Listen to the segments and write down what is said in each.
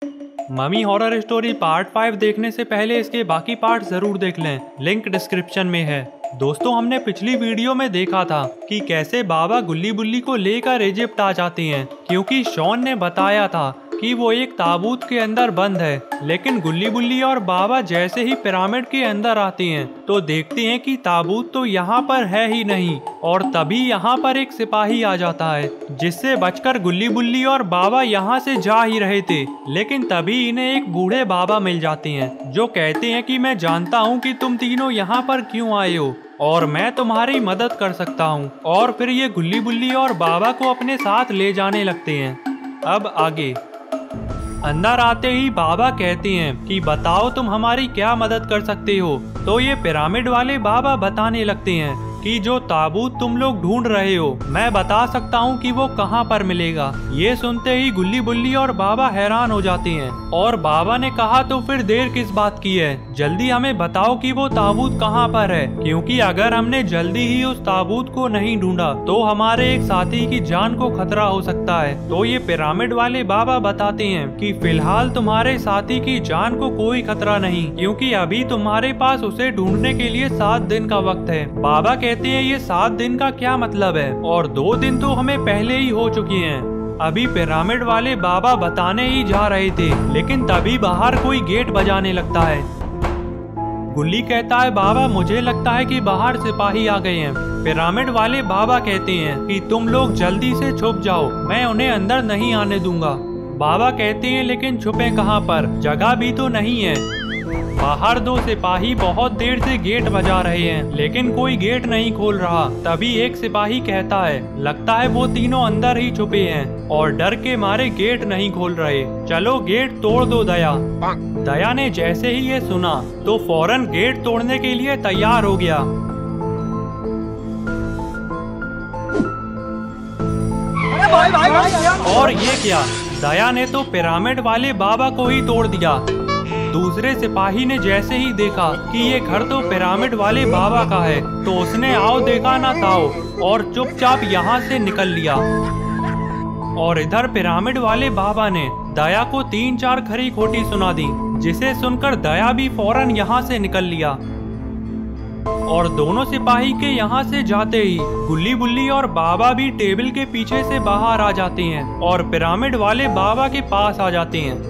Mummy horror story part 5 देखने से पहले इसके बाकी पार्ट जरूर देख लें, लिंक डिस्क्रिप्शन में है। दोस्तों, हमने पिछली वीडियो में देखा था कि कैसे बाबा गुल्ली बुल्ली को लेकर इजिप्ट आ जाते हैं, क्योंकि शॉन ने बताया था कि वो एक ताबूत के अंदर बंद है। लेकिन गुल्ली बुल्ली और बाबा जैसे ही पिरामिड के अंदर आते हैं तो देखते हैं कि ताबूत तो यहाँ पर है ही नहीं, और तभी यहाँ पर एक सिपाही आ जाता है, जिससे बचकर गुल्ली बुल्ली और बाबा यहाँ से जा ही रहे थे। लेकिन तभी इन्हें एक बूढ़े बाबा मिल जाते हैं, जो कहते हैं कि मैं जानता हूँ कि तुम तीनों यहाँ पर क्यों आए हो और मैं तुम्हारी मदद कर सकता हूँ। और फिर ये गुल्ली बुल्ली और बाबा को अपने साथ ले जाने लगते हैं। अब आगे अंदर आते ही बाबा कहते हैं कि बताओ तुम हमारी क्या मदद कर सकते हो। तो ये पिरामिड वाले बाबा बताने लगते हैं कि जो ताबूत तुम लोग ढूंढ रहे हो, मैं बता सकता हूँ कि वो कहाँ पर मिलेगा। ये सुनते ही गुल्ली बुल्ली और बाबा हैरान हो जाते हैं, और बाबा ने कहा तो फिर देर किस बात की है, जल्दी हमें बताओ कि वो ताबूत कहाँ पर है, क्योंकि अगर हमने जल्दी ही उस ताबूत को नहीं ढूंढा तो हमारे एक साथी की जान को खतरा हो सकता है। तो ये पिरामिड वाले बाबा बताते हैं कि फिलहाल तुम्हारे साथी की जान को कोई खतरा नहीं, क्योंकि अभी तुम्हारे पास उसे ढूंढने के लिए 7 दिन का वक्त है। बाबा कहते हैं ये 7 दिन का क्या मतलब है, और 2 दिन तो हमें पहले ही हो चुके हैं। अभी पिरामिड वाले बाबा बताने ही जा रहे थे, लेकिन तभी बाहर कोई गेट बजाने लगता है। गुल्ली कहता है बाबा मुझे लगता है कि बाहर सिपाही आ गए हैं। पिरामिड वाले बाबा कहते हैं कि तुम लोग जल्दी से छुप जाओ, मैं उन्हें अंदर नहीं आने दूंगा। बाबा कहते हैं लेकिन छुपे कहाँ पर, जगह भी तो नहीं है। बाहर 2 सिपाही बहुत देर से गेट बजा रहे हैं, लेकिन कोई गेट नहीं खोल रहा। तभी एक सिपाही कहता है लगता है वो तीनों अंदर ही छुपे हैं और डर के मारे गेट नहीं खोल रहे, चलो गेट तोड़ दो दया। दया ने जैसे ही ये सुना तो फौरन गेट तोड़ने के लिए तैयार हो गया। और ये क्या, दया ने तो पिरामिड वाले बाबा को ही तोड़ दिया। दूसरे सिपाही ने जैसे ही देखा कि ये घर तो पिरामिड वाले बाबा का है, तो उसने आओ देखा ना ताओ और चुपचाप यहाँ से निकल लिया। और इधर पिरामिड वाले बाबा ने दया को 3-4 खरी खोटी सुना दी, जिसे सुनकर दया भी फौरन यहाँ से निकल लिया। और दोनों सिपाही के यहाँ से जाते ही गुल्ली बुल्ली और बाबा भी टेबल के पीछे से बाहर आ जाते हैं और पिरामिड वाले बाबा के पास आ जाते हैं।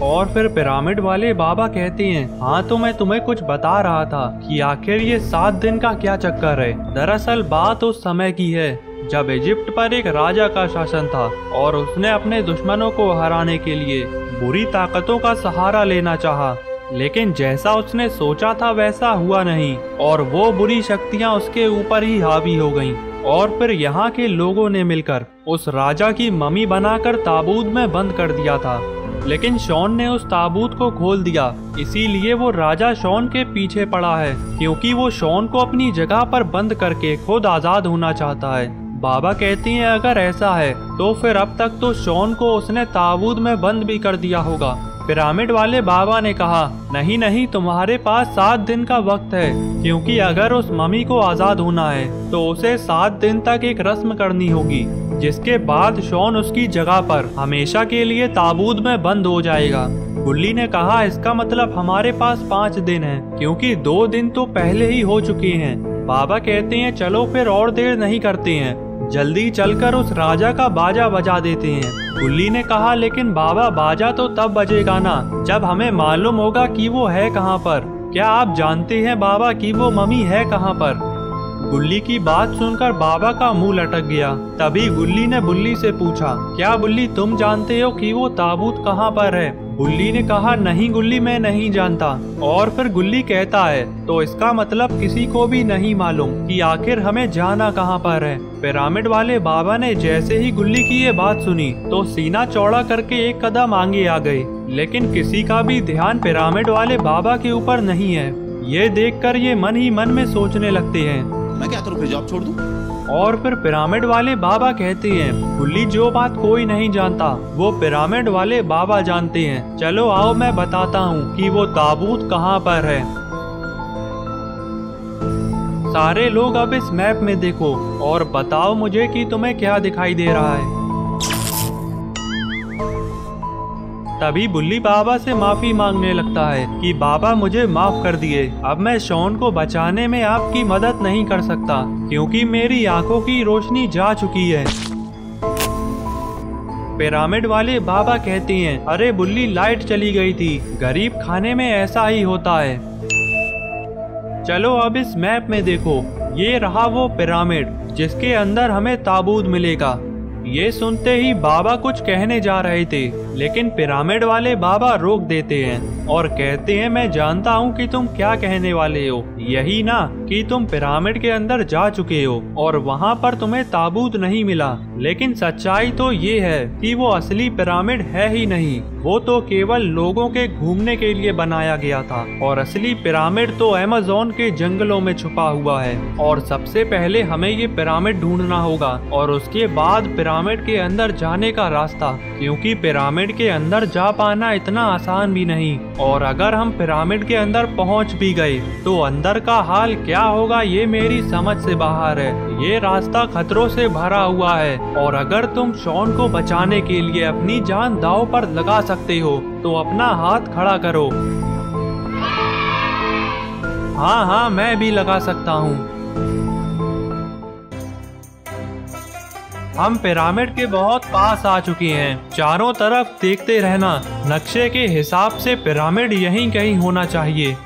और फिर पिरामिड वाले बाबा कहते हैं हाँ, तो मैं तुम्हें कुछ बता रहा था कि आखिर ये 7 दिन का क्या चक्कर है। दरअसल बात उस समय की है जब इजिप्ट पर एक राजा का शासन था, और उसने अपने दुश्मनों को हराने के लिए बुरी ताकतों का सहारा लेना चाहा। लेकिन जैसा उसने सोचा था वैसा हुआ नहीं, और वो बुरी शक्तियाँ उसके ऊपर ही हावी हो गईं। और फिर यहाँ के लोगों ने मिलकर उस राजा की मम्मी बनाकर ताबूत में बंद कर दिया था। लेकिन शॉन ने उस ताबूत को खोल दिया, इसीलिए वो राजा शॉन के पीछे पड़ा है, क्योंकि वो शॉन को अपनी जगह पर बंद करके खुद आजाद होना चाहता है। बाबा कहती हैं अगर ऐसा है तो फिर अब तक तो शॉन को उसने ताबूत में बंद भी कर दिया होगा। पिरामिड वाले बाबा ने कहा नहीं नहीं, तुम्हारे पास 7 दिन का वक्त है, क्योंकि अगर उस मम्मी को आजाद होना है तो उसे 7 दिन तक एक रस्म करनी होगी, जिसके बाद शॉन उसकी जगह पर हमेशा के लिए ताबूत में बंद हो जाएगा। गुल्ली ने कहा इसका मतलब हमारे पास 5 दिन है, क्योंकि 2 दिन तो पहले ही हो चुके हैं। बाबा कहते हैं चलो फिर और देर नहीं करते हैं, जल्दी चलकर उस राजा का बाजा बजा देते हैं। गुल्ली ने कहा लेकिन बाबा बाजा तो तब बजेगा ना जब हमें मालूम होगा कि वो है कहाँ पर। क्या आप जानते हैं बाबा कि वो मम्मी है कहाँ पर? गुल्ली की बात सुनकर बाबा का मुंह लटक गया। तभी गुल्ली ने बुल्ली से पूछा क्या बुल्ली तुम जानते हो कि वो ताबूत कहाँ पर है? गुल्ली ने कहा नहीं गुल्ली, मैं नहीं जानता। और फिर गुल्ली कहता है तो इसका मतलब किसी को भी नहीं मालूम कि आखिर हमें जाना कहाँ पर है। पिरामिड वाले बाबा ने जैसे ही गुल्ली की ये बात सुनी तो सीना चौड़ा करके एक कदम आगे आ गए, लेकिन किसी का भी ध्यान पिरामिड वाले बाबा के ऊपर नहीं है। ये देखकर ये मन ही मन में सोचने लगते हैं मैं क्या करूं, फिर जॉब छोड़ दूं? और फिर पिरामिड वाले बाबा कहते हैं गुल्ली जो बात कोई नहीं जानता वो पिरामिड वाले बाबा जानते हैं, चलो आओ मैं बताता हूँ कि वो ताबूत कहाँ पर है। सारे लोग अब इस मैप में देखो और बताओ मुझे कि तुम्हें क्या दिखाई दे रहा है। तभी बुल्ली बाबा से माफी मांगने लगता है कि बाबा मुझे माफ कर दिए, अब मैं शॉन को बचाने में आपकी मदद नहीं कर सकता क्योंकि मेरी आंखों की रोशनी जा चुकी है। पिरामिड वाले बाबा कहते हैं, अरे बुल्ली लाइट चली गई थी, गरीब खाने में ऐसा ही होता है। चलो अब इस मैप में देखो, ये रहा वो पिरामिड जिसके अंदर हमें ताबूत मिलेगा। ये सुनते ही बाबा कुछ कहने जा रहे थे, लेकिन पिरामिड वाले बाबा रोक देते हैं और कहते हैं, मैं जानता हूँ कि तुम क्या कहने वाले हो, यही ना कि तुम पिरामिड के अंदर जा चुके हो और वहाँ पर तुम्हें ताबूत नहीं मिला। लेकिन सच्चाई तो ये है कि वो असली पिरामिड है ही नहीं, वो तो केवल लोगों के घूमने के लिए बनाया गया था और असली पिरामिड तो अमेज़न के जंगलों में छुपा हुआ है। और सबसे पहले हमें ये पिरामिड ढूंढना होगा और उसके बाद पिरामिड के अंदर जाने का रास्ता, क्योंकि पिरामिड के अंदर जा पाना इतना आसान भी नहीं। और अगर हम पिरामिड के अंदर पहुंच भी गए तो अंदर का हाल क्या होगा ये मेरी समझ से बाहर है। ये रास्ता खतरों से भरा हुआ है और अगर तुम शॉन को बचाने के लिए अपनी जान दांव पर लगा सकते हो तो अपना हाथ खड़ा करो। हाँ, मैं भी लगा सकता हूँ। हम पिरामिड के बहुत पास आ चुके हैं, चारों तरफ देखते रहना, नक्शे के हिसाब से पिरामिड यहीं कहीं होना चाहिए।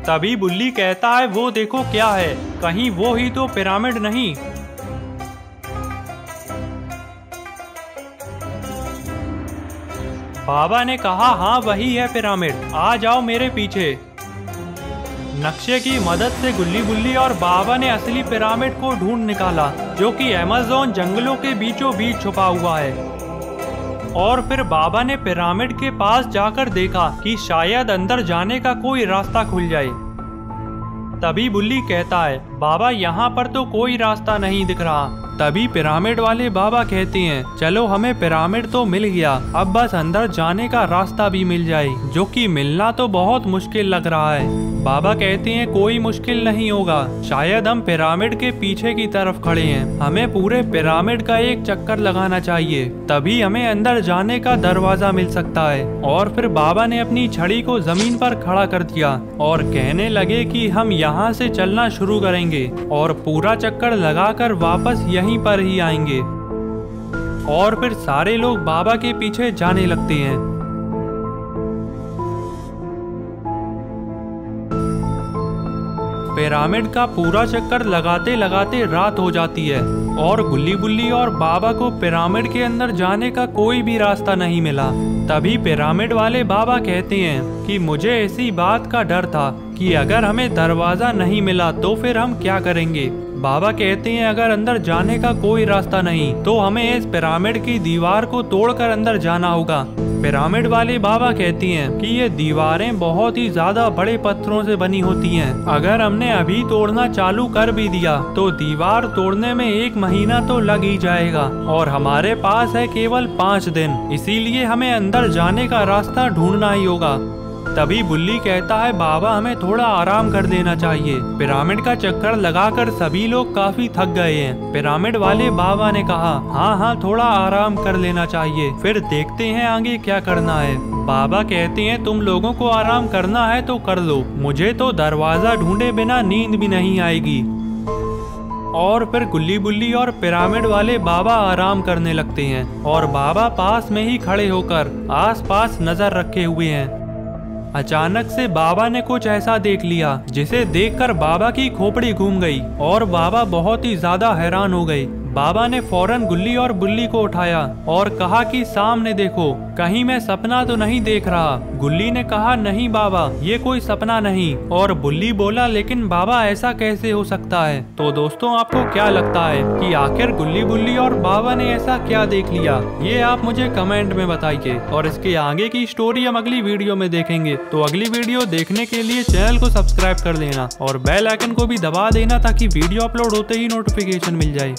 तभी बुल्ली कहता है, वो देखो क्या है, कहीं वो ही तो पिरामिड नहीं। बाबा ने कहा, हाँ वही है पिरामिड, आ जाओ मेरे पीछे। नक्शे की मदद से गुल्ली बुल्ली और बाबा ने असली पिरामिड को ढूंढ निकाला, जो कि अमेज़न जंगलों के बीचों बीच छुपा हुआ है। और फिर बाबा ने पिरामिड के पास जाकर देखा कि शायद अंदर जाने का कोई रास्ता खुल जाए। तभी बुल्ली कहता है, बाबा यहाँ पर तो कोई रास्ता नहीं दिख रहा। तभी पिरामिड वाले बाबा कहते हैं, चलो हमें पिरामिड तो मिल गया, अब बस अंदर जाने का रास्ता भी मिल जाए, जो कि मिलना तो बहुत मुश्किल लग रहा है। बाबा कहते हैं, कोई मुश्किल नहीं होगा, शायद हम पिरामिड के पीछे की तरफ खड़े हैं, हमें पूरे पिरामिड का एक चक्कर लगाना चाहिए, तभी हमें अंदर जाने का दरवाजा मिल सकता है। और फिर बाबा ने अपनी छड़ी को जमीन पर खड़ा कर दिया और कहने लगे कि हम यहाँ से चलना शुरू करेंगे और पूरा चक्कर लगाकर वापस यहीं पर ही आएंगे। और फिर सारे लोग बाबा के पीछे जाने लगते हैं। पिरामिड का पूरा चक्कर लगाते लगाते रात हो जाती है और गुल्ली बुल्ली और बाबा को पिरामिड के अंदर जाने का कोई भी रास्ता नहीं मिला। तभी पिरामिड वाले बाबा कहते हैं कि मुझे इसी बात का डर था कि अगर हमें दरवाजा नहीं मिला तो फिर हम क्या करेंगे। बाबा कहते हैं, अगर अंदर जाने का कोई रास्ता नहीं तो हमें इस पिरामिड की दीवार को तोड़कर अंदर जाना होगा। पिरामिड वाले बाबा कहती हैं कि ये दीवारें बहुत ही ज्यादा बड़े पत्थरों से बनी होती हैं। अगर हमने अभी तोड़ना चालू कर भी दिया तो दीवार तोड़ने में 1 महीना तो लग ही जाएगा और हमारे पास है केवल 5 दिन, इसीलिए हमें अंदर जाने का रास्ता ढूंढना ही होगा। तभी बुल्ली कहता है, बाबा हमें थोड़ा आराम कर देना चाहिए, पिरामिड का चक्कर लगाकर सभी लोग काफी थक गए हैं। पिरामिड वाले बाबा ने कहा, हाँ थोड़ा आराम कर लेना चाहिए, फिर देखते हैं आगे क्या करना है। बाबा कहते हैं, तुम लोगों को आराम करना है तो कर लो, मुझे तो दरवाजा ढूंढे बिना नींद भी नहीं आएगी। और फिर गुल्ली बुल्ली और पिरामिड वाले बाबा आराम करने लगते हैं और बाबा पास में ही खड़े होकर आसपास नजर रखे हुए हैं। अचानक से बाबा ने कुछ ऐसा देख लिया जिसे देखकर बाबा की खोपड़ी घूम गई और बाबा बहुत ही ज्यादा हैरान हो गए। बाबा ने फौरन गुल्ली और बुल्ली को उठाया और कहा कि सामने देखो, कहीं मैं सपना तो नहीं देख रहा। गुल्ली ने कहा, नहीं बाबा, ये कोई सपना नहीं। और बुल्ली बोला, लेकिन बाबा ऐसा कैसे हो सकता है। तो दोस्तों, आपको क्या लगता है कि आखिर गुल्ली बुल्ली और बाबा ने ऐसा क्या देख लिया, ये आप मुझे कमेंट में बताइए। और इसके आगे की स्टोरी हम अगली वीडियो में देखेंगे। तो अगली वीडियो देखने के लिए चैनल को सब्सक्राइब कर लेना और बेल आइकन को भी दबा देना ताकि वीडियो अपलोड होते ही नोटिफिकेशन मिल जाए।